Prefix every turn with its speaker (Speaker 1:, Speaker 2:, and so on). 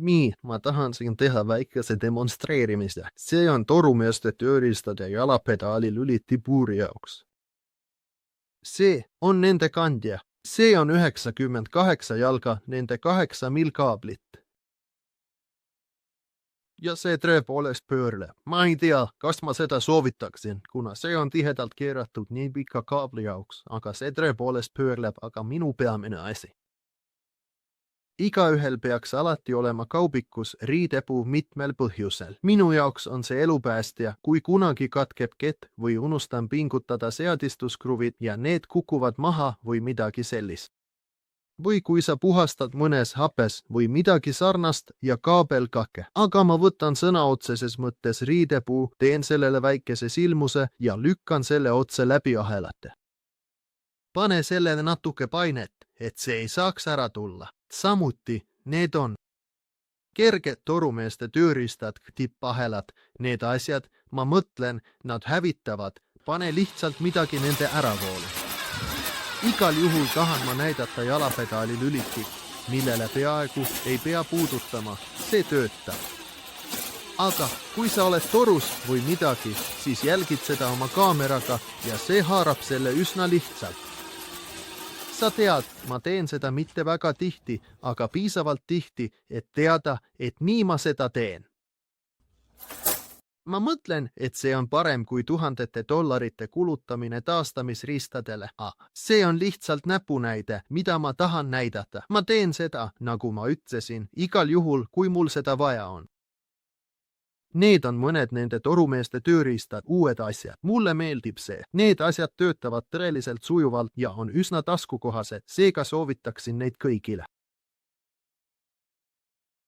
Speaker 1: Nii, ma tahan siin teha väikese demonstreerimise. See on torumeeste tööriistade jalapedaali lülitipuuri jaoks. See on nende kandja. See on 98 jalga, nende 8 kaablit. Ja see tõepoolest pöörleb. Ma ei tea, kas ma seda soovitaksin, kuna see on tihedalt keeratud nii pika kaabli jaoks, aga see tõepoolest pöörleb, aga minu peamine asi. Igaühel peaks alati olema kaubikus riidepuu mitmel põhjusel. Minu jaoks on see elupäästja, kui kunagi katkeb kett või unustan pingutada seadistuskruvid ja need kukuvad maha või midagi sellist. Või kui sa puhastad mõnes hapes või midagi sarnast ja kaabel kake. Aga ma võtan sõna otseses mõttes riidepuu, teen sellele väikese silmuse ja lükkan selle otse läbi ahelate. Pane sellele natuke painet, et see ei saaks ära tulla. Samuti need on kerged torumeeste tööriistad, tippahelad, need asjad, ma mõtlen, nad hävitavad, pane lihtsalt midagi nende äravoolu. Igal juhul tahan ma näidata jalapedaali lülitit, millele peaaegu ei pea puudutama, see töötab. Aga kui sa oled torus või midagi, siis jälgid seda oma kaameraga ja see haarab selle üsna lihtsalt. Sa tead, ma teen seda mitte väga tihti, aga piisavalt tihti, et teada, et nii ma seda teen. Ma mõtlen, et see on parem kui tuhandete dollarite kulutamine taastamisriistadele. See on lihtsalt näpunäide, mida ma tahan näidata. Ma teen seda, nagu ma ütlesin, igal juhul, kui mul seda vaja on. Need on mõned nende torumeeste tööriistad, uued asjad. Mulle meeldib see. Need asjad töötavad tõeliselt sujuvalt ja on üsna taskukohased, seega soovitaksin neid kõigile.